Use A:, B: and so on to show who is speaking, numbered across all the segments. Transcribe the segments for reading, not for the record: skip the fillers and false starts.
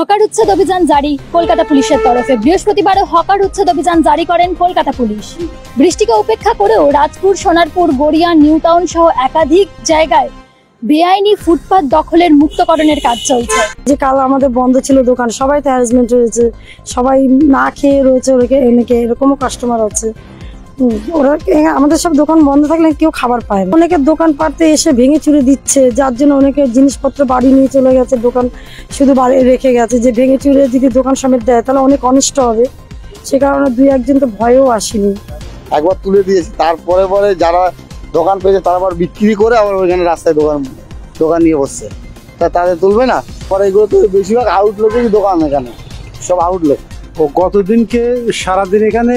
A: Hawker উচ্ছেদ অভিযান জারি কলকাতা পুলিশের তরফে। বৃহস্পতিবারে হকার উচ্ছেদ অভিযান জারি করেন কলকাতা পুলিশ। বৃষ্টিকে উপেক্ষা করেও রাজপুর, সোনারপুর, গড়িয়া, নিউ টাউন সহ একাধিক জায়গায় বেআইনি ফুটপাত দখলের মুক্তকরণের কাজ চলছে।
B: যে কাল আমাদের বন্ধ ছিল দোকান, সবাই তো হ্যারাসমেন্ট রয়েছে, সবাই না খেয়ে রয়েছে, অনেকে এরকমও কাস্টমার আছে। ওরা আমাদের সব দোকান বন্ধ থাকলে কেউ খাবার পায় না। অনেকের দোকান পাড়তে এসে ভেঙে চুরে দিচ্ছে, যার জন্য অনেকের জিনিসপত্র বাড়ি নিয়ে চলে গেছে, দোকান শুধু বাড়ি রেখে গেছে। যে ভেঙে চুরে যদি দোকান সমেত দেয় তাহলে অনেক অনিষ্ট হবে, সে কারণে দুই একজন তো ভয়েও আসেনি।
C: একবার তুলে দিয়েছে, তারপরে পরে যারা দোকান পেয়েছে তারা আবার বিক্রি করে আবার ওইখানে রাস্তায় দোকান নিয়ে বসছে, তা তাদের তুলবে না। পরে এগুলো তো বেশিরভাগ আউটলেটেরই দোকান, এখানে সব আউটলেট।
D: ও গতদিনকে সারাদিন এখানে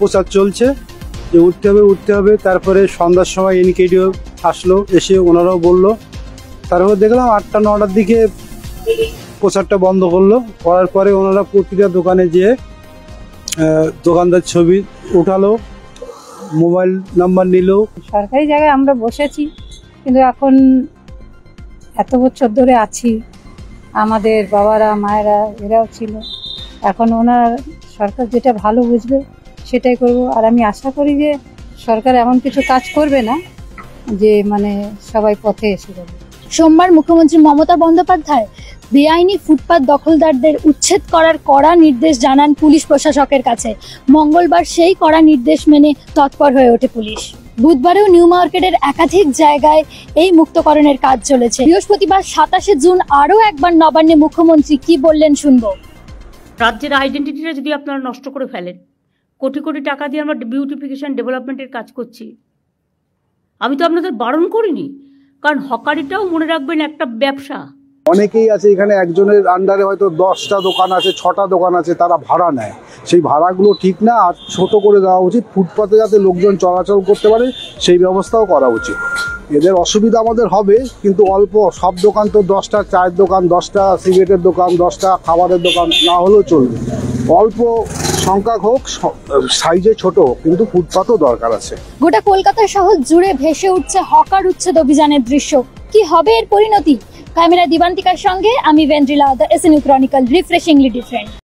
D: প্রচার চলছে যে উঠতে হবে। তারপরে সন্ধ্যার সময় এনকেডিও আসলো, এসে ওনারাও বললো। তারপর দেখলাম 8টা-9টার দিকে প্রচারটা বন্ধ করার পরে ওনারা প্রতিটা দোকানে যেয়ে দোকানদার ছবি উঠালো, মোবাইল নাম্বার নিল।
E: সরকারি জায়গায় আমরা বসেছি, কিন্তু এখন এত বছর ধরে আছি, আমাদের বাবারা মায়েরা এরাও ছিল। এখন ওনার সরকার যেটা ভালো বুঝবে সেটাই করব। আর আমি আশা করি যে সরকার এমন কিছু কাজ করবে না যে সবাই পথে এসে যাবে।
A: সোমবার মুখ্যমন্ত্রী মমতা বন্দ্যোপাধ্যায় বেআইনি ফুটপাত দখলদারদের উচ্ছেদ করার কড়া নির্দেশ জানান পুলিশ প্রশাসকের কাছে। মঙ্গলবার সেই কড়া নির্দেশ মেনে তৎপর হয়ে ওঠে পুলিশ। বুধবারেও নিউ মার্কেটের একাধিক জায়গায় এই মুক্তকরণের কাজ চলেছে। বৃহস্পতিবার 27শে জুন আরও একবার নবান্নে মুখ্যমন্ত্রী কি বললেন শুনবো।
F: রাজ্যের আইডেন্টিটিটা যদি আপনারা নষ্ট করে ফেলেন, কোটি কোটি টাকা দিয়ে আমরা বিউটিফিকেশন ডেভেলপমেন্টের কাজ করছি। আমি তো আপনাদের বারণ করিনি, কারণ হকারিটাও মনে রাখবেন একটা ব্যবসা।
D: অনেকেই আছে এখানে, একজনের আন্ডারে হয়তো 10টা দোকান আছে, 6টা দোকান আছে, তারা ভাড়া নেয়। সেই ভাড়াগুলো ঠিক না, আর ছোট করে দেওয়া উচিত। ফুটপাতে যাতে লোকজন চলাচল করতে পারে সেই ব্যবস্থাও করা উচিত। এদের অসুবিধা আমাদের হবে, কিন্তু অল্প। সব দোকান তো 10টা চায়ের দোকান, 10টা সিগারেটের দোকান, 10টা খাবারের দোকান না হলেও চলবে। অল্প সংখ্যক হোক, সাইজে ছোট, কিন্তু ফুটপাতও দরকার আছে।
A: গোটা কলকাতা শহর জুড়ে ভেসে উঠছে হকার উচ্ছেদ অভিযানের দৃশ্য। কি হবে এর পরিণতি? ক্যামেরা দিবান্তিকার সঙ্গে আমি ভেন্ড্রিলা, দ্য এসএনইউ ক্রনিকল, রিফ্রেশিংলি ডিফারেন্ট।